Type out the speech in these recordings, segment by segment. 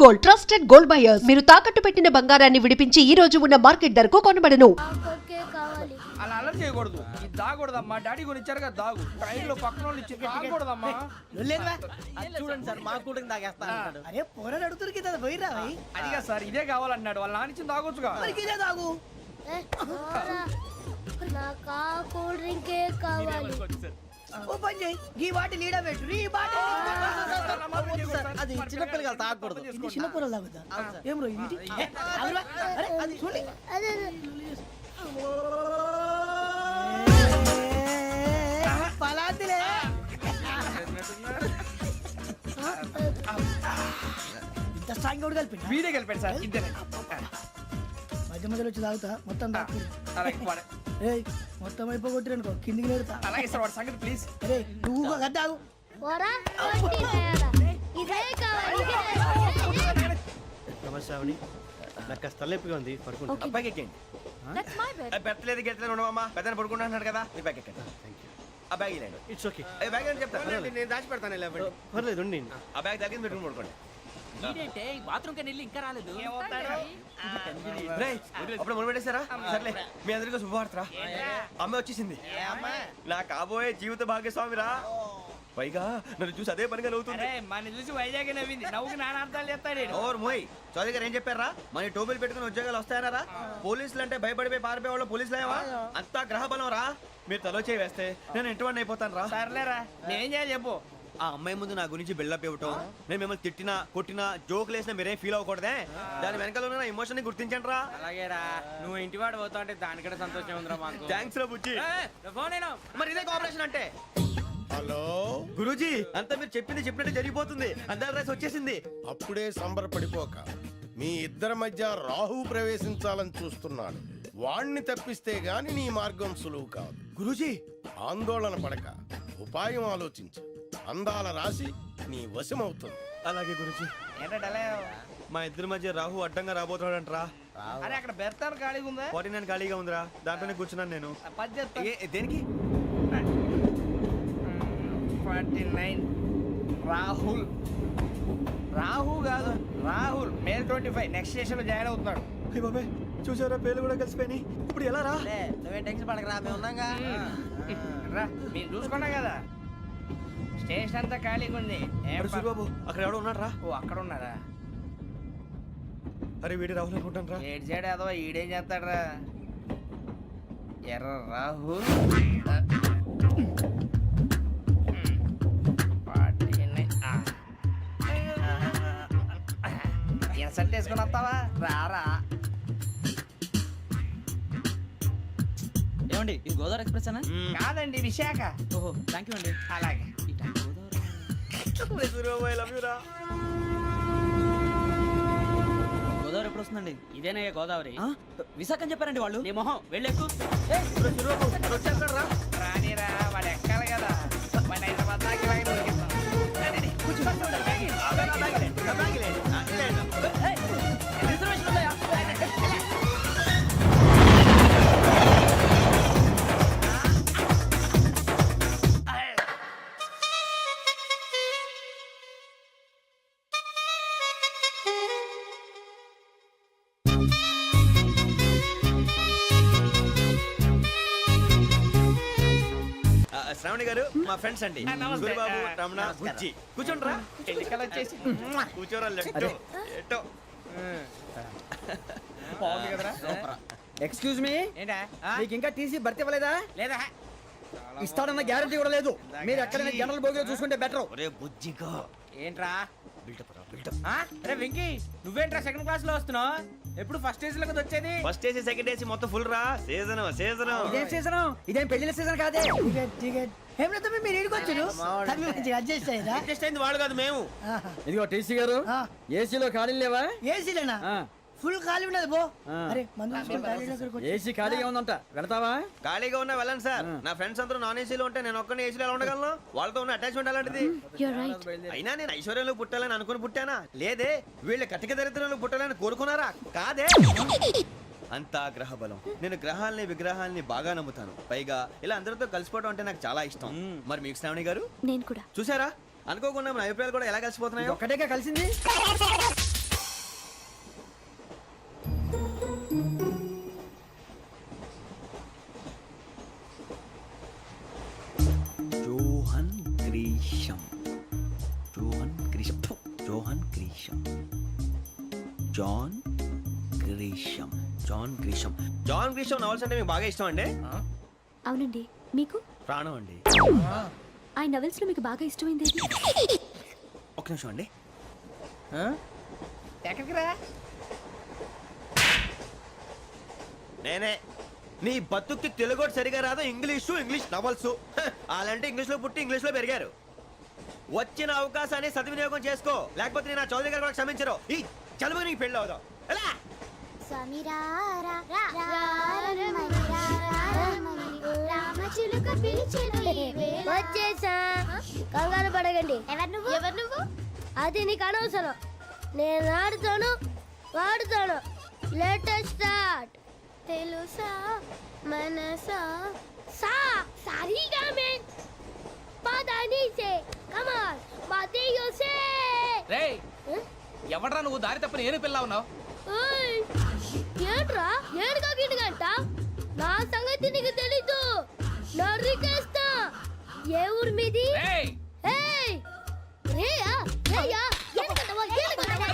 Gold trusted gold buyers మీరు తాకట్టు పెట్టిన బంగారాన్ని విడిపించి ఈ రోజు ఉన్న మార్కెట్ ధరకు కొనబడను. అలా అలర్ట్ చేయకూడదు. ఇది దాగకూడదమ్మా. డాడీ కొని ఇచ్చారు కదా దాగు. ట్రైన్ లో పక్కన వాళ్ళు ఇచ్చి దాగకూడదమ్మా. చూడండి సార్ మా కూడా తాగేస్తా. అరే పోరాడు అడుగుతారు కదా పోయిరా అదిగా సార్ ఇదే కావాలన్నాడు. వాళ్ళ నాన్న ఇచ్చింది తాగొచ్చుగా. ఇదే తాగు. కూల్ డ్రింకే కావాలి. ఓ పని చేయి ఈ బాటి లీడ పెట్టు ఈ బాటి అది చిన్నపిల్లలు తాగకూడదు. ఇది చిన్న పొరలు తాగుతా ఏం రో ఇది అరే అది చూడండి అదే పలాతిలే ఇంత స్ట్రాంగ్ కూడా కలిపి వీడే గెలిపాడు సార్. ఇద్దరే మధ్య మధ్యలో వచ్చి తాగుతా మొత్తం తాగు. అలాగే వాడు. ఏయ్ మొత్తం అయిపోగొట్టిరనుకో కిందికి నేడుతా. అలాగే సార్ వాడు సంగతి ప్లీజ్. అరే నువ్వు కదా తాగు. పోరా ఇదే కావాలి. నమస్కారం. నాకు కాస్త తలెప్పిగా ఉంది, పడుకుంటా. అబ్బాయికి ఎక్కండి. పెట్టలేదు గెట్టలేదు ఉండవమ్మా. పెద్ద పడుకుంటున్నాడు కదా. మీ బ్యాగ్ ఎక్కండి. ఆ బ్యాగ్ ఇలాండి. It's okay. బ్యాగ్ అని చెప్తాను. నేను దాచి పెడతాను. పర్లేదు ఉండి. ఆ బ్యాగ్ తగ్గింది పెట్టుకుని పడుకోండి. ఇంకా రాలేదు. అప్పుడు మొదలు పెట్టేశారా? సర్లే మీ అందరికీ శుభవార్తరా. అమ్మ వచ్చేసింది. నా కాబోయే జీవిత భాగ్యస్వామిరా. పైగా నన్ను చూసి అదే పనిగా నవ్వుతుంది. మన చూసి వైజాగ్ నవ్వింది. నవ్వుకి నాన్న అర్థాలు చెప్తాడు. ఓర్ మోయ్ చౌదరి గారు ఏం చెప్పారా? మన టోబీలు పెట్టుకుని ఉద్యోగాలు వస్తాయనరా? పోలీసులు అంటే భయపడిపోయి పారిపోయే వాళ్ళు పోలీసులు అయ్యవా? అంతా గ్రహ బలం రా. మీరు తలో చేయి వేస్తే నేను ఇంటివాడిని అయిపోతాను రా. సర్లేరా నేనేం చేయాలి చెప్పు. ఆ అమ్మాయి ముందు నా గురించి బిల్డప్ ఇవ్వటం, నేను మిమ్మల్ని తిట్టినా కొట్టినా జోకులు వేసినా మీరేం ఫీల్ అవ్వకూడదే. దాని వెనకాల ఉన్న ఎమోషన్ ని గుర్తించండి రా. అలాగేరా నువ్వు ఇంటి వాడు పోతా అంటే దానికంటే సంతోషం ఉందిరా మాకు. థ్యాంక్స్ రా బుజ్జి. ఫోన్ అయినా మరి ఇదే కోఆపరేషన్ అంటే. హలో గురూజీ అంతా మీరు చెప్పింది చెప్పినట్టు జరిగిపోతుంది. అందాల రైస్ వచ్చేసింది. అప్పుడే సంబరపడిపోక మీ ఇద్దరి మధ్య రాహు ప్రవేశించాలని చూస్తున్నాడు. వాణ్ణి తప్పిస్తే గాని నీ మార్గం సులువు కాదు. గురూజీ ఆందోళన పడక ఉపాయం ఆలోచించు. అందాల రాశి నీ వశమవుతుంది. అలాగే గురూజీ. ఏంటంటే మా ఇద్దరి మధ్య రాహు అడ్డంగా రాబోతున్నాడంట్రా. అరే అక్కడ బెర్తాను ఖాళీగా ఉందా? 49 ఖాళీగా ఉందిరా. దాంట్లోనే కూర్చున్నాను నేను. దేనికి? 49 రాహుల్. రాహు కాదు రాహుల్. మే 25 నెక్స్ట్ స్టేషన్ లో జాయిన్ అవుతున్నాడు. హే బాబే చూసారా పేర్లు కూడా కలిసిపోయినాయి. ఇప్పుడు ఎలా రా? నువ్వే టెన్షన్ పడకరా, మేము ఉన్నాగా. రా మీరు చూసుకున్నా కదా స్టేషన్ అంతా ఖాళీగా ఉంది. బాబు అక్కడ ఎవడో ఉన్నాడు రా. ఓ అక్కడ ఉన్నారా? అరే వీడి రాహుల్ అనుకుంటాను రా. ఏడు సైడ్ అదో ఈడేం చేస్తాడరా? ఎర్ర రాహుల్ ఇన్సల్ట్ వేసుకుని వస్తావా? రారా. ఏమండి ఇది గోదావరి ఎక్స్ప్రెస్ అనా? కాదండి విశాఖ. ఓహో థ్యాంక్ యూ అండి. అలాగే గోదావరి ఎప్పుడు వస్తుందండి? ఇదేనయ్య గోదావరి. విశాఖ అని చెప్పారండి వాళ్ళు. నీ మొహం వెళ్ళెక్కు. రానిరా వాడు ఎక్కాలి కదా. మన హైదరాబాద్ దాకా ఇలాగే దొరికిస్తాం. రిజర్వేషన్ ఉందా? శ్రావణి గారు మా ఫ్రెండ్స్ అండి. నమస్తే. బాబు రమణ బుజ్జి కూర్చోండి రా. ఎన్నికలు వచ్చేసి కూర్చోరా. లెట్టో ఎట్టో బాగుంది కదరా. ఎక్స్క్యూజ్ మీ ఏంటా? మీకు ఇంకా టీసీ భర్తీ ఇవ్వలేదా? లేదా ఇస్తాడన్న గ్యారంటీ కూడా లేదు. మీరు ఎక్కడైనా జనరల్ బోగిలో చూసుకుంటే బెటర్. ఒరే బుజ్జిగా ఏంట్రా? బిల్డప్ రా బిల్డప్. అరే వెంకీ నువ్వేంట్రా సెకండ్ క్లాస్ లో వస్తున్నావు? ఎప్పుడు ఫస్ట్ ఏజ్ లో కదా వచ్చేది? ఫస్ట్ ఏసీ సెకండ్ ఏసీ మొత్తం ఫుల్ రా. Season season. ఇదేం సీజన్? ఇదేం పెళ్లిన సీజన్ కాదే. ఏం లేదు మీరు ఇడికి వచ్చారు అడ్జస్ట్ అయ్యారా? అడ్జస్ట్ అయింది వాళ్ళు కాదు మేము. ఇదిగో టీసీ గారు ఏసీలో ఖాళీ లేవా? ఏసీలేనా? ఫుల్ ఖాళీ ఉండదు బో. అరే ఏసీ ఖాళీగా ఉందంట, వెళతావా? ఖాళీగా ఉన్నా వెళ్ళండి సార్. నా ఫ్రెండ్స్ అందరూ నాన్ ఏసీలో ఉంటే నేను ఒక్కనే ఏసీలో ఎలా ఉండగలను? వాళ్ళతో ఉన్న అటాచ్మెంట్ అలాంటిది. అయినా నేను ఐశ్వర్యంలో పుట్టాలని అనుకుని పుట్టానా? లేదే. వీళ్ళ కటిక దరిద్రంలో పుట్టాలని కోరుకున్నారా? కాదే. అంతా గ్రహ బలం. నేను గ్రహాలని విగ్రహాలని బాగా నమ్ముతాను. పైగా ఇలా అందరితో కలిసిపోవడం అంటే నాకు చాలా ఇష్టం. మరి మీకు శ్రావణి గారు? నేను కూడా చూసారా అనుకోకుండా మన అభిప్రాయాలు కూడా ఎలా కలిసిపోతున్నాయి. ఒకటేగా కలిసింది. Grisham. John Grisham. John Grisham. John Grisham novels అంటే మీకు బాగా ఇష్టం అండి? అవునండి. మీకు? ప్రాణం అండి. ఆ నవెల్స్ లో మీకు బాగా ఇష్టమైంది ఏది? ఒక్క నిమిషం అండి. ఎక్కడికి రా? నేనే. నీ బతుక్కి తెలుగు సరిగా రాదు, ఇంగ్లీష్ నవల్స్. అలాంటి ఇంగ్లీష్ లో పుట్టి ఇంగ్లీష్ లో పెరిగారు. వచ్చిన అవకాశాన్ని సద్వినియోగం చేసుకో, లేకపోతే నేను నా చౌదరి గారు కూడా క్షమించరు. ఈ చదువు నీకు పెళ్ళి అవుదాం. ఎలా? వచ్చేసా, కంగారు పడకండి. ఎవరు నువ్వు? అది నీకు అనవసరం. నేను ఆడుతాను, వాడుతాను. Latest start. తెలుసా మనసా సా సారీగా మెన్ పదని సే కమాన్ బాతియో సే. రేయ్, ఎవడ్రా నువ్వు? దారి తప్పని ఏను పిల్ల ఉన్నావు? ఓయ్ ఏంట్రా ఏడుగా గిడుగంట? నా సంగతి నీకు తెలీదు. నరికేస్తా. ఏ ఊరు మీది? రేయ్, ఏయ్ రేయా రేయా ఏడుగంటవా ఏడుగంటవా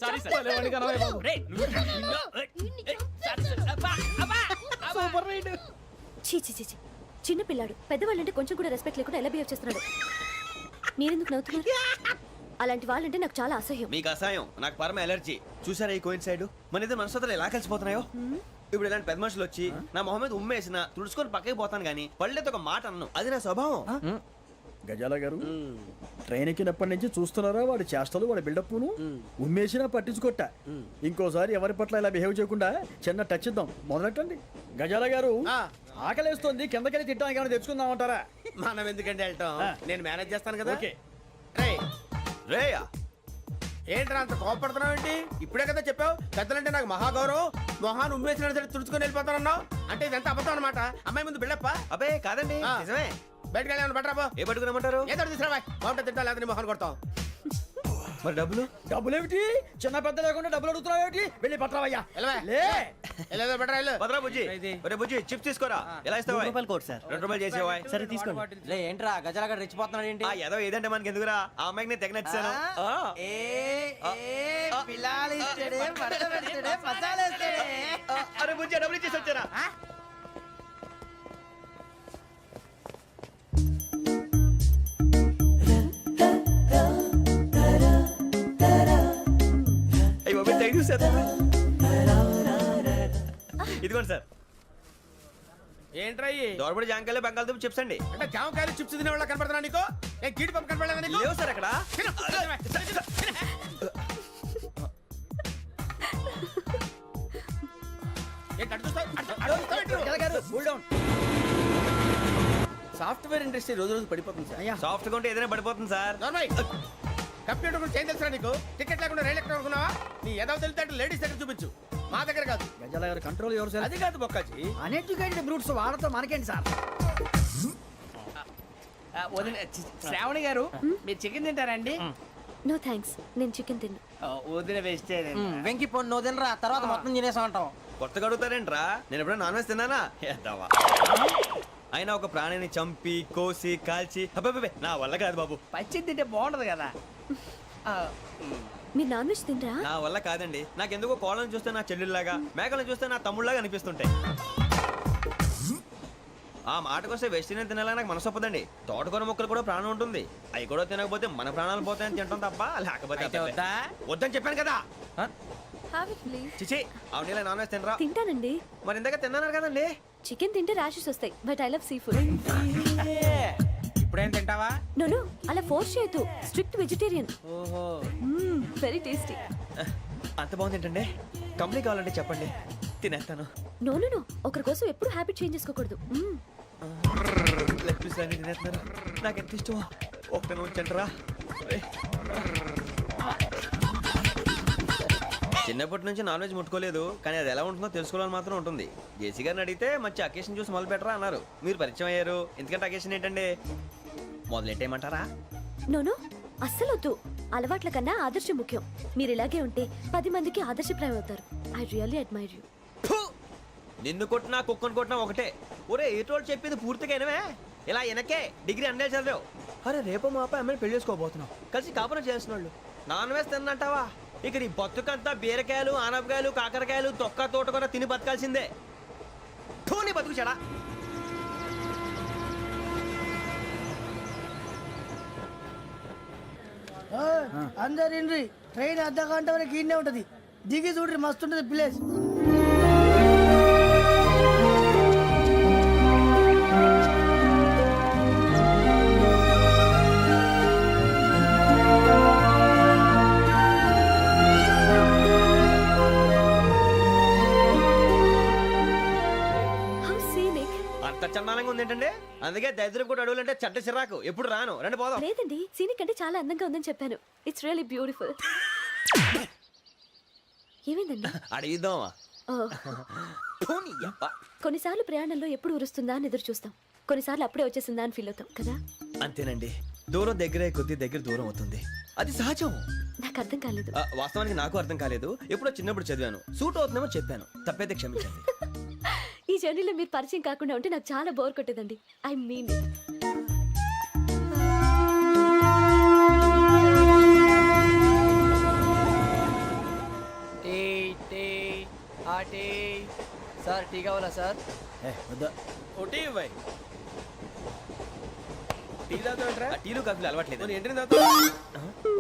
సారీ సార్. రేయ్, సూపర్ రైడ్. చీ చీ చీ చీ. చిన్న పిల్లాడు పెద్దవాళ్ళంటే కొంచెం కూడా రెస్పెక్ట్ లేకుండా ఎలా బిహేవ్ చేస్తున్నాడు. మీరెందుకు నవ్వుతున్నారు? అలాంటి వాళ్ళంటే నాకు చాలా అసహ్యం. మీకు అసహాయం, నాకు పరమ ఎలర్జీ. చూసారా ఈ కోయిన్ సైడ్? మన ఇద్దరు మనసుతో ఎలా కలిసిపోతున్నాయో. ఇప్పుడు ఇలాంటి పెద్ద మనుషులు వచ్చి నా మొహం మీద ఉమ్మేసిన తుడుచుకొని పక్కకి పోతాను కానీ పళ్ళేతో ఒక మాట అన్ను. అది నా స్వభావం. గజాల గారు ట్రైన్ ఎక్కినప్పటి నుంచి చూస్తున్నారా వాడి చేష్టలు, వాడి బిల్డప్ను. ఉమ్మేసినా పట్టించుకోట. ఇంకోసారి ఎవరి పట్ల ఇలా బిహేవ్ చేయకుండా చిన్న టచ్ ఇద్దాం. మొదలెట్టండి. గజాల గారు ఆకలేస్తోంది, కిందకెళ్ళి తిట్టడానికి ఏమైనా తెచ్చుకుందామంటారా? మనం ఎందుకంటే వెళ్తాం, నేను మేనేజ్ చేస్తాను కదా. ఓకే. రేయ్, రేయా ఏంట్రా అంత కోపడుతున్నావు ఏంటి? ఇప్పుడే కదా చెప్పావు పెద్దలంటే నాకు మహాగౌరవం, మొహాన్ని ఉమ్మేసిన సరే తుడుచుకొని వెళ్ళిపోతానన్నావు. అంటే ఇదంతా అబద్ధం అనమాట. అమ్మాయి ముందు బిల్డప్ప. అబ్బే కాదండి, ఆ. నిజమే. బయటకు వెళ్ళాను బట్రాబో. ఏ పట్టుకురమ్మంటారు? ఏదో తీసుకురా బాగుంటుంది తింటా, లేదా నీ మొహాన్ని కొడతాం. మరి డబ్బులు? డబ్బులేమిటి? చిన్న పెద్ద లేకుండా డబ్బులు అడుగుతున్నావు ఏమిటి? వెళ్ళి పట్టరావయ్యా. వెళ్ళవా? లే. వెళ్ళేదో బట్రా వెళ్ళు. భద్రా బుజ్జి, ఒరే బుజ్జి చిప్స్ తీసుకోరా. ఎలా ఇస్తావా? Court sir. 2 రూపాయలు చేసేవా? సరే తీసుకోండి. లే ఏంట్రా గజాలగా రెచ్చిపోతున్నాడు ఏంటి? ఆ ఏదో ఏదంటే మనకి ఎందుకురా, ఆ అమ్మాయికి నేను తెగ నచ్చాను. అరే బుజ్జి డబ్బులు ఇచ్చేసి వచ్చారా? అయ్యో థ్యాంక్ యూ సార్. ఇదిగోండి సార్. ఏంట్రా ఇయి? దోరబడి జాంకాయలు బంగాళదుంప చిప్స్ అండి. అంటే జామకాయలు చిప్స్ తినే వాళ్ళ కనపడుతున్నా నీకు? నేను గీడి పంపు కనపడలేదా నీకు? లేవు సార్ అక్కడ. తిను, తిను, తిను. ఏంటి అటు చూస్తావు? అటు చూస్తావు ఏంటి? గజాల గారు కూల్ డౌన్. సాఫ్ట్వేర్ ఇండస్ట్రీ రోజు రోజు పడిపోతుంది సార్. సాఫ్ట్ గా ఉంటే ఏదైనా పడిపోతుంది సార్. నార్మల్ కంప్యూటర్ గురించి ఏం తెలుసా నీకు? టికెట్ లేకుండా రైలు ఎక్కడ అనుకున్నావా? నీ ఏదో తెలితే లేడీస్ దగ్గర చూపించు, మా దగ్గర కాదు. గజాల గారు కంట్రోల్ యువర్ సెల్ఫ్. అది కాదు బొక్కాజీ. అన్ఎడ్యుకేటెడ్ బ్రూట్స్ వాడతో మనకేంటి సార్? శ్రావణి గారు, మీరు చికెన్ తింటారండి? నో థ్యాంక్స్, నేను చికెన్ తిన్నా. వదిన వేస్తే వెంకి పొన్ను నువ్వు తినరా, తర్వాత మొత్తం తినేసా ఉంటాం. కొత్తగా అడుగుతారేంట్రా? నేను ఎప్పుడైనా నాన్ వెజ్ తిన్నానా? ఎద్దావా. అయినా ఒక ప్రాణిని చంపి కోసి కాల్చి అబ్బబ్బబ్బే, నా వల్ల కాదు బాబు. పచ్చి తింటే బాగుంటది కదా. మీరు నాన్ వెజ్ తినరా? నా వల్ల కాదండి. నాకెందుకో కోళ్ళని చూస్తే నా చెల్లెళ్ళలాగా, మేకలను చూస్తే నా తమ్ముళ్ళలాగా అనిపిస్తుంటాయి. ఆ మాటకొస్తే వెస్టిరియన్ తినాలని నాకు మనసు ఒప్పదండి. తోటకూర మొక్కలు కూడా ప్రాణం ఉంటుంది. అవి కూడా తినకపోతే మన ప్రాణాలు పోతాయని తింటాం తప్ప లేకపోతే వద్దా? వద్దని చెప్పాను కదా. Have it please. చిచి అవునీ నాన్ వెజ్ తినరా? తింటానండి. మరి ఇందాక తిన్నాను కదండి. చికెన్ తింటే ర్యాషెస్ వస్తాయి, but I love sea food. ఇప్పుడేం తింటావా? నో అలా ఫోర్స్ చేయొద్దు. Strict vegetarian. ఓహో, వెరీ టేస్టీ. అంత బాగుంది ఏంటండి? కంప్లీట్ కావాలంటే చెప్పండి, తినేస్తాను. నో నో నో, ఒకరి కోసం ఎప్పుడు హ్యాబిట్ చేంజ్ చేసుకోకూడదు. లెగ్ పీస్ అన్ని తినేస్తున్నారు. నాకు ఎంత ఇష్టమో. ఒకటే ఉంచండిరా. చిన్నప్పటి నుంచి నాన్ వెజ్ ముట్టుకోలేదు, కానీ అది ఎలా ఉంటుందో తెలుసుకోవాలని మాత్రం ఉంటుంది. జేసీ గారిని అడిగితే మంచి అకేషన్ చూసి మొదలు పెట్టరా అన్నారు. మీరు పరిచయం అయ్యారు, ఎందుకంటే అకేషన్ ఏంటండి? మొదలెట్టేయమంటారా? నో నో, అస్సలు వద్దు. అలవాట్ల కన్నా ఆదర్శం ముఖ్యం. మీరు ఇలాగే ఉంటే 10 మందికి ఆదర్శప్రాయం అవుతారు. I really admire you. నిన్ను కొట్టినా కుక్కను కొట్టినా ఒకటే. ఒరే ఏటోళ్ళు చెప్పింది పూర్తిగా వినవే. ఇలా వెనకే డిగ్రీ అన్నే చదివావు. అరే రేపు మా అబ్బాయి అమ్మాయిని పెళ్లి చేసుకోబోతున్నావు, కలిసి కాపురం చేసిన వాళ్ళు. నాన్ వేసి తిన్నంటావా? ఇక నీ బతుకంతా బీరకాయలు, ఆనపకాయలు, కాకరకాయలు, తొక్క తోట కూడా తిని బతకాల్సిందే. నీ బతుకు చెడా. అందరు ఇండ్రి ట్రైన్ అర్ధ గంట వరకు ఇన్నే ఉంటది. దిగి చూడ్రి మస్తు ఉంటది ప్లేస్. How scenic. అంత చందానంగా ఉంది ఏంటంటే, అందుకే దరిద్రం కూడా అడవులంటే చెడ్డ చిరాకు. ఎప్పుడు రాను, రండి పోదాం. లేదండి, సీనిక్ అంటే చాలా అందంగా ఉందని చెప్పాను. It's really beautiful. ఏమైందండి? అడిగిద్దామా? ఓ, కొన్నిసార్లు ప్రయాణంలో ఎప్పుడు ఉరుస్తుందా అని ఎదురు చూస్తాం, కొన్నిసార్లు అప్పుడే వచ్చేసిందా అని ఫీల్ అవుతాం కదా. అంతేనండి, దూరం దగ్గరే కొద్ది దగ్గర దూరం అవుతుంది, అది సహజం. నాకు అర్థం కాలేదు. వాస్తవానికి నాకు అర్థం కాలేదు. ఎప్పుడో చిన్నప్పుడు చదివాను, సూట్ అవుతుందేమో చెప్పాను, తప్పైతే క్షమించండి. ఈ జర్నీలో మీరు పరిచయం కాకుండా ఉంటే నాకు చాలా బోర్ కొట్టేదండి. ఐ మీన్ టీ టీ ఆ టీ సార్, టీ కావాలా సార్? వద్దా. ఒకటి ఇవ్వాయి. టీ తాగుతావేంట్రా? టీలు కాఫీలు అలవాట్లేదు. ఏంటి తాగుతావు?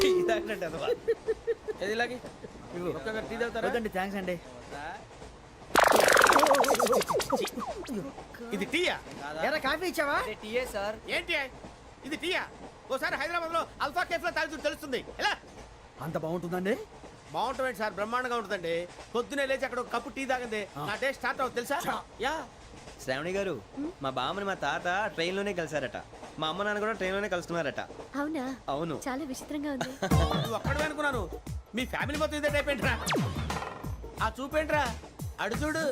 టీ తాగినట్టు అదవా. ఏది ఇలాగే ఒక్కొక్క టీ తాగుతారా? వద్దండి, థ్యాంక్స్ అండి. ఇది టీయా? ఎరా కాఫీ ఇచ్చావా? అదే టీయే సార్. ఏంటి ఇది టీయా? ఓసారి హైదరాబాద్ లో అల్ఫా కేఫ్ లో తాగుతూ తెలుస్తుంది. ఎలా అంత బాగుంటుందండి? బాగుంటుంది సార్, బ్రహ్మాండంగా ఉంటుందండి. పొద్దునే లేచి అక్కడ ఒక కప్పు టీ తాగింది నా డే స్టార్ట్ అవుతుంది తెలుసా? యా. శ్రావణి గారు, మా బామ్మని మా తాత ట్రైన్ లోనే కలిసారట, మా అమ్మ నాన్న కూడా ట్రైన్ లోనే కలుస్తున్నారట. అవునా? అవును. చాలా విచిత్రంగా ఉంది. నువ్వు ఒక్కడే అనుకున్నాను, మీ ఫ్యామిలీ మొత్తం ఇదే టైప్ ఏంట్రా? ఆ చూపేంట్రా, అడు చూడు.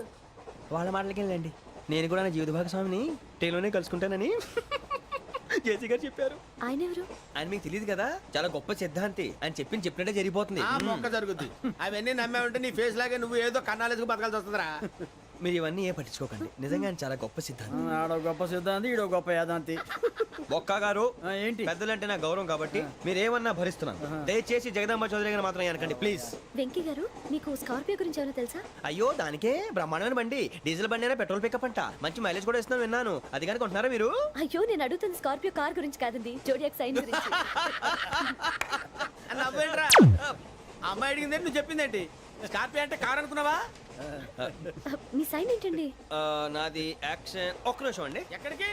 వాళ్ళ మాటలకి వెళ్ళండి, నేను కూడా నా జీవిత భాగస్వామిని ట్రైన్ లోనే కలుసుకుంటానని జేసీ గారు చెప్పారు. ఆయన ఎవరు? ఆయన మీకు తెలియదు కదా, చాలా గొప్ప సిద్ధాంతి అని చెప్పినట్టే జరిగిపోతుంది. ఆ మొక్క జరుగుద్ది. అవన్నీ నమ్మే ఉంటే నీ ఫేస్ లాగే నువ్వు ఏదో కన్నాలేసుకు బతకాల్సి వస్తుందిరా. మీరు ఇవన్నీ ఏ పట్టించుకోకండి, నిజంగా ఆయన చాలా గొప్ప సిద్ధాంతి. ఆడో గొప్ప సిద్ధాంతి, ఈడో గొప్ప యాదాంతి. ఒక్క గారు, ఏంటి? పెద్దలంటే నా గౌరవం కాబట్టి మీరేమన్నా భరిస్తున్నాను. దయచేసి జగదాంబ చౌదరి గారు మాత్రం అనకండి ప్లీజ్. వెంకీ గారు, మీకు స్కార్పియో గురించి ఏమైనా తెలుసా? అయ్యో, దానికే బ్రహ్మాండమైన బండి, డీజిల్ బండి అయినా పెట్రోల్ పికప్ అంట, మంచి మైలేజ్ కూడా ఇస్తున్నాను విన్నాను. అది కానీ కొంటున్నారా మీరు? అయ్యో, నేను అడుగుతుంది స్కార్పియో కార్ గురించి కాదండి, జోడియాక్ సైన్ గురించి. నవ్వేంట్రా? అమ్మాయి అడిగిందేంటి, నువ్వు చెప్పిందేంటి? స్కార్పియో అంటే కార్ అనుకున్నావా? మీ సైన్ ఏంటండి? నాది యాక్షన్. ఒక్క నిమిషం అండి. ఎక్కడికి?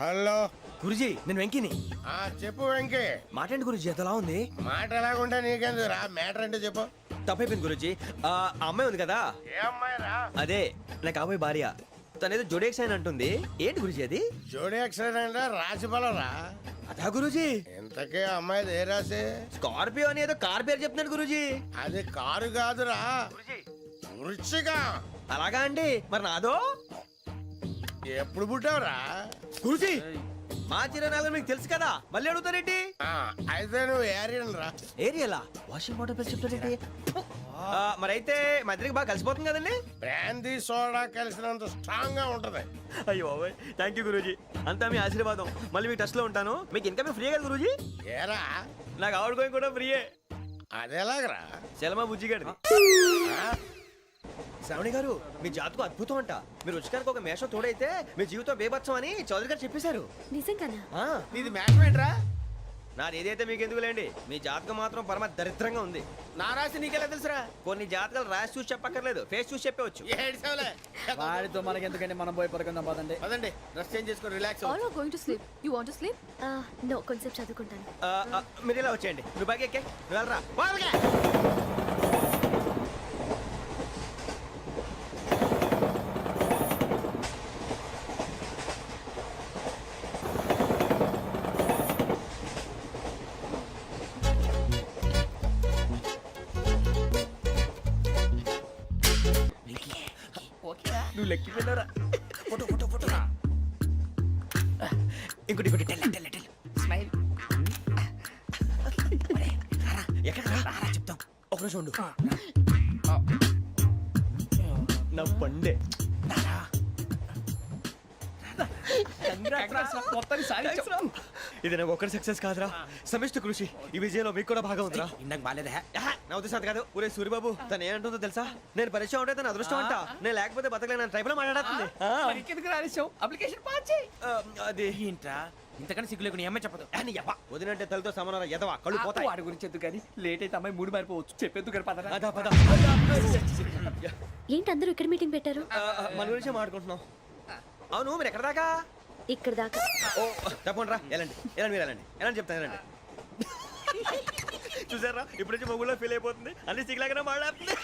హలో గురుజీ, నేను వెంకిని. చెప్పు వెంకీ. మాట్లాడండి గురుజీ, ఎంతలా ఉంది? మాట ఎలాగుంటా నీకెందుకు రా, మ్యాటర్ అంటే చెప్పు. తప్పైపోయింది గురుజీ. ఆ అమ్మాయి ఉంది కదా, ఏ అమ్మాయి రా? అదే నా కాబోయే భార్య, తనేదో జోడేక్స్ అని అంటుంది. ఏంటి గురుజీ అది? జోడి యాక్సిడెంట్ రాసి బలరా? అదా గురుజీ, ఇంతకే అమ్మాయి ఏ రాసి? స్కార్పియో అని ఏదో కార్ పేరు చెప్తున్నాడు గురుజీ. అది కారు కాదురా, వృచ్చిక. అలాగా అండి, మరి నాదో? ఎప్పుడు పుట్టావురా? గురుజీ, మా చిరనాలు మీకు తెలుసు కదా, మళ్ళీ అడుగుతారేంటి? అయితే నువ్వు ఏరియన్ రా. ఏరియలా? వాషింగ్ వాటర్ పేరు చెప్తారేంటి? మరైతే మా ఇద్దరికి బాగా కలిసిపోతుంది కదండి. బ్రాందీ సోడా కలిసినంత స్ట్రాంగ్ గా ఉంటది. అయ్యో థ్యాంక్ యూ గురూజీ, అంతా మీ ఆశీర్వాదం. మళ్ళీ మీకు టచ్ లో ఉంటాను. మీకు ఇంకా ఫ్రీ కదా గురూజీ? ఏరా, నాకు ఆవిడ గోయింగ్ కూడా ఫ్రీయే. అదేలాగరా? చలమా బుజ్జి గారిది. శ్రావణి గారు, మీ జాతకు అద్భుతం అంట. మీరు రుచికారికి ఒక మేషం తోడైతే మీ జీవితం బేబత్సం అని చౌదరి గారు చెప్పేశారు. నిజంగానా? నీది మ్యాటర్ ఏంట్రా? నాది ఏదైతే మీకు ఎందుకులేండి, మీ జాతకం మాత్రం పరమ దరిద్రంగా ఉంది. నా రాసి నీకెలా తెలుసురా? కొన్ని జాతకాలు రాసి చూసి చెప్పక్కర్లేదు, ఫేస్ చూసి చెప్పవచ్చు. ఏడ్చావులే. వాడితో మనకి ఎందుకండి, మనం పోయి పడుకుందాం పదండి. పదండి, డ్రెస్ చేంజ్ చేసుకొని relax All are going to sleep. You want to sleep? No, కొంచెం చదువుకుంటాను. మీరు ఇలా వచ్చేయండి. నువ్వు బాగా ఎక్కే, నువ్వు వెళ్ళరా. వాళ్ళకే నువ్వు లెక్కి వెళ్ళరా. Photo photo photo. ఇంకోటి ఇంకోటి. Tell smile. ఎక్కడ రా చెప్తాం. ఒక నిమిషం ఉండు. నా పండే ఇది నాకు ఒక్కరి సక్సెస్ కాదురా, సమిష్టి కృషి. ఈ విజయంలో మీకు కూడా భాగం ఉందిరా. ఇందాక బాగాలేదా? నా ఉద్దేశం అది కాదు. ఊరే సూరిబాబు తను ఏమంటుందో తెలుసా? నేను పరిచయం ఉంటే తన అదృష్టం అంట. నేను లేకపోతే బతకలేను ట్రైబ్ లో మాట్లాడుతుంది. అప్లికేషన్ పాస్ చేయి. అది ఏంట్రా ఇంతకన్నా సిగ్గు లేకుండా ఏమై చెప్పదు. వదినంటే తలతో సమానం ఎదవా, కళ్ళు పోతాయి. వాడి గురించి ఎందుకు కానీ లేట్ అయితే అమ్మాయి మూడు మారిపోవచ్చు. చెప్పేందుకు గారు పదరా. అదా పద. ఏంటి అందరూ ఇక్కడ మీటింగ్ పెట్టారు? మన గురించే మాట్లాడుకుంటున్నాం. అవును మీరు ఎక్కడ దాకా? ఇక్కడ దాకా. ఓ తప్పకుండా రా, వెళ్ళండి వెళ్ళండి, మీరు వెళ్ళండి వెళ్ళండి చెప్తాను, వెళ్ళండి. చూసారా ఇప్పుడు నుంచి మొగుల్లో ఫీల్ అయిపోతుంది, అన్ని సిగ్లాగానే మాట్లాడుతుంది.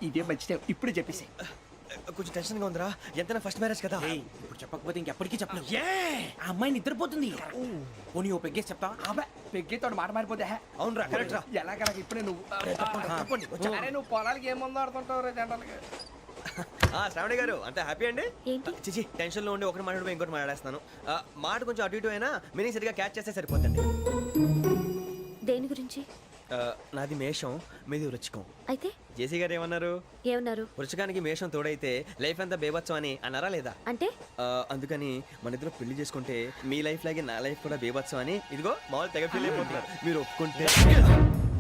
ఇదే మంచి టైం, ఇప్పుడే చెప్పేసి. కొంచెం టెన్షన్ గా ఉందిరా, ఎంతైనా ఫస్ట్ మ్యారేజ్ కదా. ఇప్పుడు చెప్పకపోతే ఇంకెప్పటికీ చెప్పలేదు. ఆ అమ్మాయి నిద్రపోతుంది. పోనీ ఓ పెగ్గేసి చెప్తా. పెగ్గేతో మాట మారిపోతే అవునురా, కరెక్ట్ రా. ఎలాగలా ఇప్పుడే నువ్వు అరే నువ్వు పొలాలకి ఏం ముందు ఆడుతుంటావు రే జనరల్గా. శ్రావణి గారు అంత హ్యాపీ అండి? ఏంటి? చిచి టెన్షన్ లో ఉండి ఒకటి మాట్లాడిపోయి ఇంకోటి మాట్లాడేస్తాను. మాట కొంచెం అటు ఇటు అయినా మీనింగ్ సరిగా క్యాచ్ చేస్తే సరిపోతుంది. దేని గురించి? నాది మేషం, మీది వృచ్చికం. అయితే జేసీ గారు ఏమన్నారు? ఏమన్నారు? వృచ్చికానికి మేషం తోడైతే లైఫ్ అంతా బేబత్సం అని అన్నారా లేదా? అంటే అందుకని మన ఇద్దరు పెళ్లి చేసుకుంటే మీ లైఫ్ లాగే నా లైఫ్ కూడా బేబత్సం అని ఇదిగో మామూలు తెగ ఫీల్ అయిపోతున్నారు. మీరు ఒప్పుకుంటే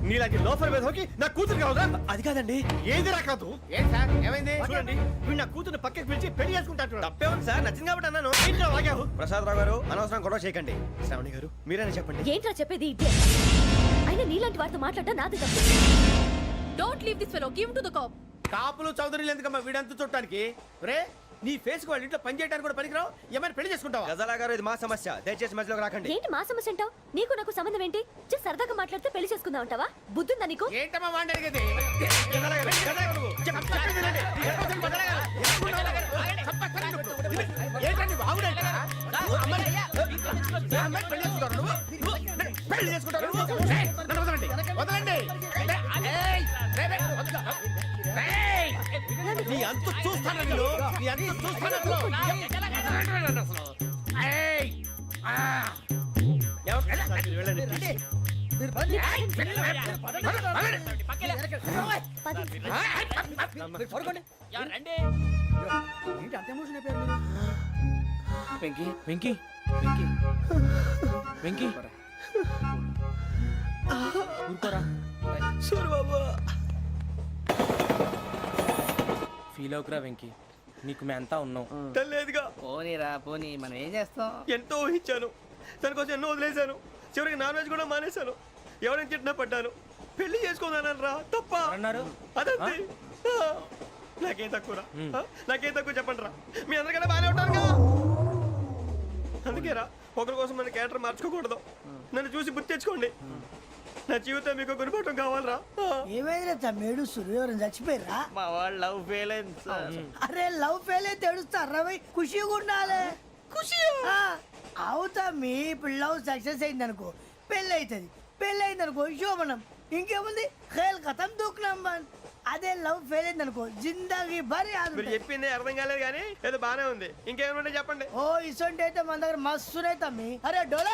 నీలాంటి లోఫర్ మీద హోకి నా కూతురు కావదా? అది కాదండి. ఏది రాకాదు. ఏం సార్ ఏమైంది? చూడండి వీడు నా కూతురు పక్కకి పిలిచి పెళ్లి చేసుకుంటాడు. తప్పే ఉంది సార్, నచ్చింది కాబట్టి అన్నాను. ఇంట్లో వాగావు. ప్రసాద్ రావు గారు అనవసరం గొడవ చేయకండి. శ్రావణి గారు మీరైనా చెప్పండి. ఏంట్రా చెప్పేది? ఇదే అయినా నీలాంటి వారితో మాట్లాడటం నాది తప్పు. Don't leave this fellow, give to the cop. కాపులు చౌదరులు ఎందుకమ్మా వీడంతా చూడటానికి? రే నీ ఫేస్ కు వాళ్ళ ఇంట్లో పని చేయడానికి కూడా పనికిరావు. ఏమైనా పెళ్లి చేసుకుంటావా? గజాలా గారు ఇది మా సమస్య, దయచేసి మధ్యలోకి రాకండి. ఏంటి మా సమస్య అంటావు? నీకు నాకు సంబంధం ఏంటి? జస్ట్ సరదాగా మాట్లాడితే పెళ్లి చేసుకుందాం అంటావా? బుద్ధుందా నీకు? ఏంటమ్మా వాడిని అడిగేది? ఏంటండి బాగుండేట? పెళ్లి చేసుకుంటారు నువ్వు? నన్ను వదలండి, వదలండి. నీ అంత చూస్తాను నేను, నీ అంత చూస్తాను అసలు. వెంకీ వెంకీ వెంకీ వెంకీ ఊరుకోరా. ఫీల్ అవుకురా వెంకీ, నీకు మేమంతా ఉన్నాం. తెలియదుగా. పోనీరా పోనీ, మనం ఏం చేస్తాం? ఎంతో ఊహించాను, తన కోసం ఎన్నో వదిలేశాను. చివరికి నాన్ వెజ్ కూడా మానేశాను. ఎవరైనా తిట్టినా పడ్డాను. పెళ్లి చేసుకున్నాను రా, తప్ప అన్నారు. అదంతే. నాకేం తక్కువ రా, నాకేం తక్కువ చెప్పండి రా. మీ అందరికన్నా బాగానే ఉంటారుగా. అందుకే రా, ఒకరి కోసం మన క్యారెక్టర్ మార్చుకోకూడదు. నన్ను చూసి గుర్తు తెచ్చుకోండి. నా జీవితం మీకు గురిపటం కావాలరా. ఏమైందిరా తమ్మేడు సూర్యవరం చచ్చిపోయిరా? మా వాళ్ళు లవ్ ఫెయిల్ అయింది సార్. అరే లవ్ ఫెయిల్ అయితే ఏడుస్తారా? ఖుషిగా ఉండాలి. ఖుషి అవుతా. మీ ఇప్పుడు లవ్ సక్సెస్ అయింది అనుకో, పెళ్ళి అవుతుంది. పెళ్ళి అయింది అనుకో శోభనం. ఇంకేముంది, ఖేల్ కథం దూకునాం బన్. అదే లవ్ ఫెయిల్ అయింది అనుకో జిందాగీ భారీ. మీరు చెప్పింది అర్థం కాలేదు కానీ ఏదో బానే ఉంది. ఇంకేమైనా చెప్పండి. ఓ ఇసొంటి అయితే మన దగ్గర మస్తునే తమ్మి. అరే డోలా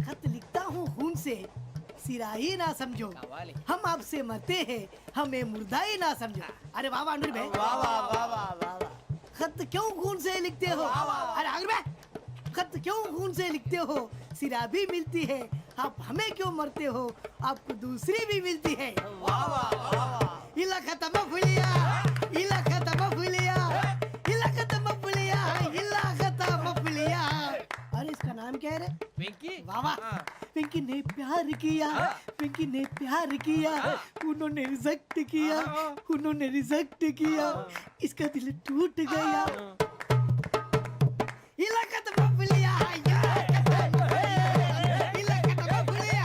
खत लिखता हूँ खून से, सिरा ही ना समझो, हम आपसे मरते हैं, हमें मुर्दा ही ना समझो. अरे वाह वाह अनुर भाई, वाह वाह वाह वाह वाह. खत क्यों खून से लिखते हो? अरे अनुर भाई, खत क्यों खून से लिखते हो? सिरा भी मिलती है, आप हमें क्यों मरते हो? आपको दूसरी भी मिलती है. वाह वाह वाह. इला खत्म फुलिया, इला खत्म फुलिया, इला खत्म फुलिया, इला खत्म फुलिया. अरे इसका नाम क्या है रे? వెంకీ वाह वाह. पिंकी ने प्यार किया, पिंकी ने प्यार किया, उन्होंने रिजेक्ट किया, उन्होंने रिजेक्ट किया, इसका दिल टूट गया. इलाका तो बबलिया, इलाका तो बबलिया,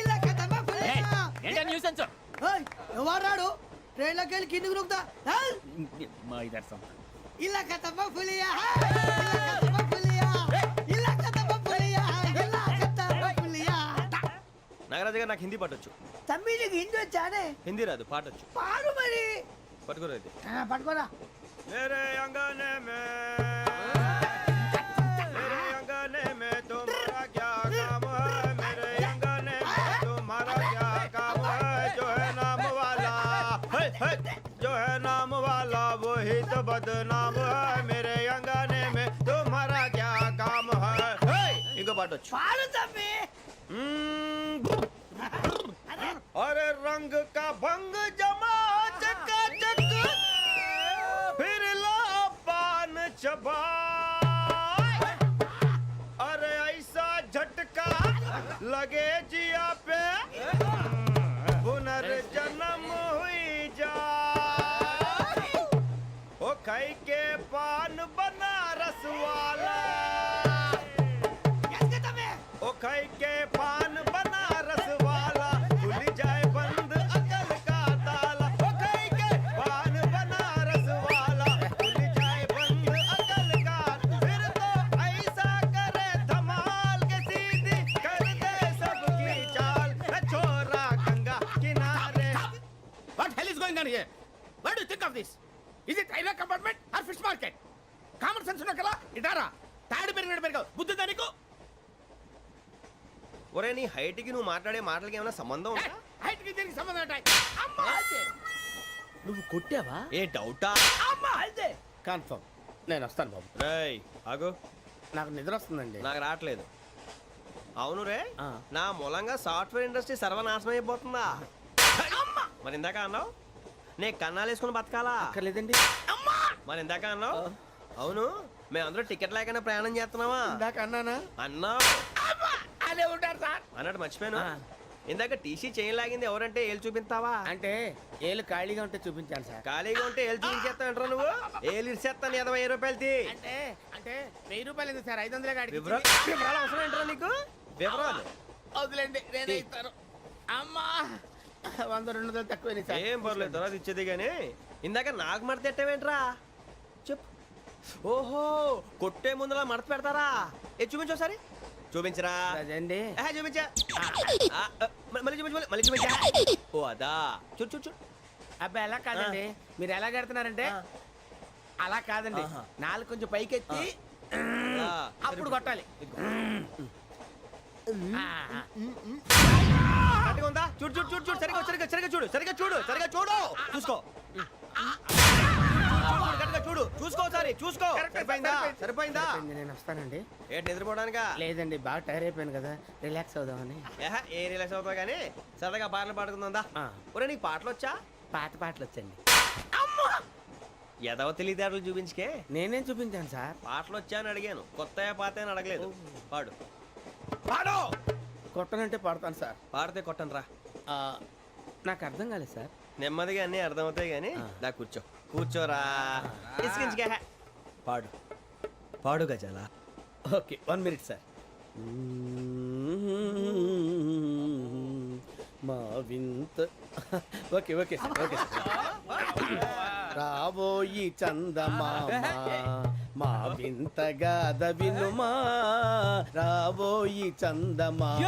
इलाका तो बबलिया. ఏంటా న్యూసెన్స్? ओए ఎవరు రాడు? ట్రైన్ లోకి వెళ్ళి కిందికి నొక్కుతా. మా ఇదర్సం. इलाका तो बबलिया, इलाका तो बबलिया, इलाका तो बबलिया, इलाका तो बबलिया. నాగరాజు గారు నాకు హిందీ పాటొచ్చు. తమ్మి నీకు హిందీ వచ్చానే? హిందీ రాదు, పాటొచ్చు. పాడు మరి. పట్టుకోరా ఇది. పట్టుకోరా. मेरे अंगने में, मेरे अंगने में तुम्हारा क्या काम है? मेरे अंगने में जो है नाम वाला वही तो बदनाम है मेरे अंगने में तुम्हारा क्या काम है ఇంకో పాట వచ్చు పాడు తమ్మి. अरे रंग का भंग जमा चकाचक फिर ला पान चबा अरे ऐसा झटका लगे जिया पे पुनर्जन्म हुई जा ओ खाई के पान बनारस वाला ओ खाई के पान बनारस वाला खुल जाए बंद अकल का ताला ओ खाई के पान बनारस वाला खुल जाए बंद अकल का फिर तो ऐसा करे धमाल के सीधी कर दे सबकी चाल छोरा गंगा किनारे What hell is going on here? What do you think of this? Is it railway compartment or fish market? Common sense ఉన్న కదా ఇటారా తాడు పెరిగినట్టు పెరిగావు బుద్ధి దానికి ఒరే నీ హైట్ కి నువ్వు మాట్లాడే మాటలకి ఏమైనా సంబంధం ఉందా హైట్ కి దీనికి సంబంధం ఉంటాయి అమ్మా అయితే నువ్వు కొట్టావా ఏ డౌటా అమ్మా అయితే కన్ఫర్మ్ నేను వస్తాను బాబు రేయ్ ఆగు నాకు నిద్ర వస్తుందండి నాకు రావట్లేదు అవును రే ఆ. నా మూలంగా సాఫ్ట్వేర్ ఇండస్ట్రీ సర్వనాశనం అయిపోతుందా మరి ఇందాక అన్నావు నే కన్నాలు వేసుకుని బతకాలా అక్కర్లేదండి మరి ఇందాక అన్నావు అవును మేమందరూ టికెట్ లేకనే ప్రయాణం చేస్తున్నావా ఇందాక అన్నానా అన్నావు అదే ఉంటారు సార్ అన్నట్టు మర్చిపోయాను ఆ. ఇందాక టీసీ చేయి లాగింది ఎవరంటే ఏళ్ళు చూపిస్తావా అంటే ఏళ్ళు ఖాళీగా ఉంటే చూపించాను సార్ ఖాళీగా ఉంటే ఏళ్ళు చూపించేస్తానంటారా నువ్వు ఏళ్ళు ఇచ్చేస్తాను 20 రూపాయలది అంటే అంటే 1000 రూపాయలు ఎందుకు సార్ 500 కాడికి వివరాలు అవసరం ఏంటరా నీకు వివరాలు వదిలేండి నేనే ఇస్తాను అమ్మా 100 200 తక్కువ సార్ ఏం పర్లేదు తర్వాత ఇచ్చేది కానీ ఇందాక నాకు మడత ఎట్టవేంట్రా చెప్పు ఓహో కొట్టే ముందులా మడత పెడతారా ఏ చూపించు ఒకసారి చూపించరా అదండి చూపించా మళ్ళీ చూపించు మళ్ళీ చూపించా ఓ అదా చూడు చూడు చూడు అబ్బాయి ఎలా కాదండి మీరు ఎలా కడుతున్నారంటే అలా కాదండి నాలుగు కొంచెం పైకెత్తి అప్పుడు కొట్టాలి కరెక్ట్గా ఉందా చూడు చూడు చూడు చూడు సరిగా సరిగా సరిగా చూడు సరిగా చూడు సరిగా చూడు చూసుకో కరెక్ట్గా చూడు చూసుకో ఒకసారి చూసుకో సరిపోయిందా సరిపోయిందా నేను వస్తానండి ఏంటి నిద్రపోవడానికా లేదండి బాగా టైర్ అయిపోయాను కదా రిలాక్స్ అవుదామని ఏ రిలాక్స్ అవుతావు కానీ సరదాగా పాటలు పాడుకుందా ఆ. ఒరే నీకు పాటలు వచ్చా పాత పాటలు వచ్చండి ఎదవ తెలివితేటలు చూపించుకే నేనేం చూపించాను సార్ పాటలు వచ్చా అని అడిగాను కొత్త పాత అని అడగలేదు పాడు పాడు కొట్టనంటే పాడతాను సార్ పాడితే కొట్టను రా ఆ, నాకు అర్థం కాలేదు సార్ నెమ్మదిగా అన్నీ అర్థమవుతాయి కానీ నా కూర్చో కూర్చోరా ఇసుకించుకే పాడు పాడు గజాల ఓకే 1 మినిట్ సార్ మా వింత okay okay sir okay sir రాబోయి చందమామ మా వింతగా వినుమా రాబోయి చందమామ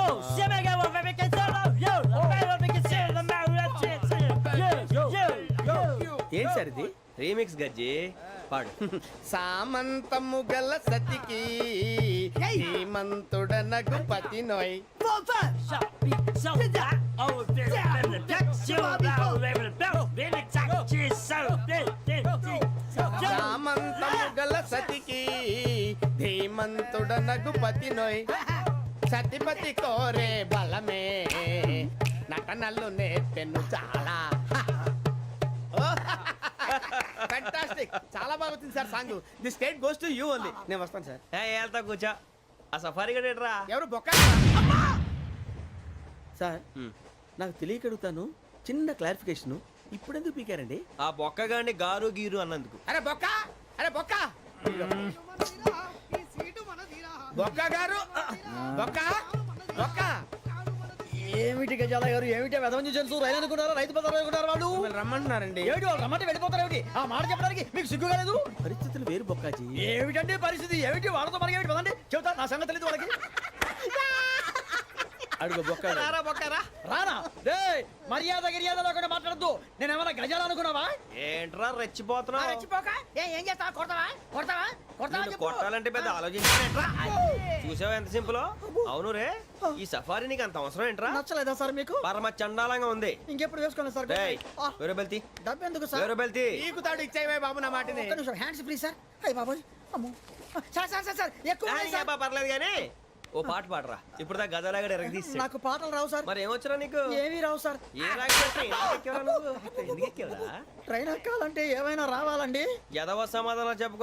ఏం సార్ ఇది రీమిక్స్ గజ్జి పాడు సామంతము గల సతికి శ్రీమంతుడనగు పతి నోయ్ సామంతము గల సతికి ధీమంతుడనగు పతి నోయ్ సతిపతి కోరే బలమే నటనలు నేర్పెను చాలా ఫ్యాంటాస్టిక్ చాలా బాగా వచ్చింది sir song the state goes to you only నేను వస్తాను సార్ వెళ్తా కూర్చో ఆ సఫారీ గడేట్రా ఎవరు బొక్క సార్ నాకు తెలియక అడుగుతాను చిన్న క్లారిఫికేషన్ ఇప్పుడు ఎందుకు పీకారండి ఆ బొక్కగాడిని గారు గీరు అన్నందుకు అరే బొక్క అరే బొక్క బొక్క గారు బొక్క బొక్క ఏమిటి గజాల గారు ఏమిటి వెదవని జంతువు రైలు అనుకున్నారా రైతు బజార్ అనుకున్నారు వాళ్ళు మిమ్మల్ని రమ్మంటున్నారండి ఏమిటి వాళ్ళు రమ్మంటే వెళ్ళిపోతారు ఏమిటి ఆ మాట చెప్పడానికి మీకు సిగ్గు కాలేదు పరిస్థితులు వేరు బొక్కాజీ ఏమిటండి పరిస్థితి ఏమిటి వాళ్ళతో మనకి ఏమిటి పదండి చెబుతా నా సంగతి తెలియదు వాళ్ళకి అడుగు బొక్క రారా బొక్కరా రానా రే మర్యాద గిర్యాద లేకుండా మాట్లాడ మాట్లాడద్దు నేను ఏమైనా గజాలు అనుకున్నావా ఏంట్రా రెచ్చిపోతున్నావు రెచ్చిపోక ఏం చేస్తావా కొడతావా కొడతావా కొడతావా నిన్ను చెప్పు. కొట్టాలంటే పెద్ద ఆలోచించానేంట్రా చూసావా ఎంత సింపుల్ అవును రే ఈ సఫారీ నీకు అంత అవసరం ఏంట్రా నచ్చలేదా సార్ మీకు పరమ చండాలంగా ఉంది ఇంకెప్పుడు వేసుకోండి సార్ డేయ్, వేరే బెల్తి డబ్బు ఎందుకు సార్ వేరే బెల్తి నీకు తాడు ఇచ్చేవే బాబు నా మాటని ఒక్క నిమిషం హ్యాండ్స్ ఫ్రీ సార్ అయ్యి బాబోయ్ అమ్మో సార్ సార్ సార్ సార్ ఎక్కువ ఉన్నాయి సార్. పర్లేదు కానీ ఓ పాట పాడరా ఇప్పుడు దా గదలాగడ ఎరగ తీసి నాకు పాటలు రావు సార్ మరి ఏమొచ్చరా నీకు ఏమీ రావు సార్ ఏ రాకపోతే ఎందుకు ఎక్కేవరా నువ్వు? ఎందుకు ఎక్కేవరా ట్రైన్ ఎక్కాలంటే ఏమైనా రావాలండి ఎదవ సమాధానం చెప్పుకున్నా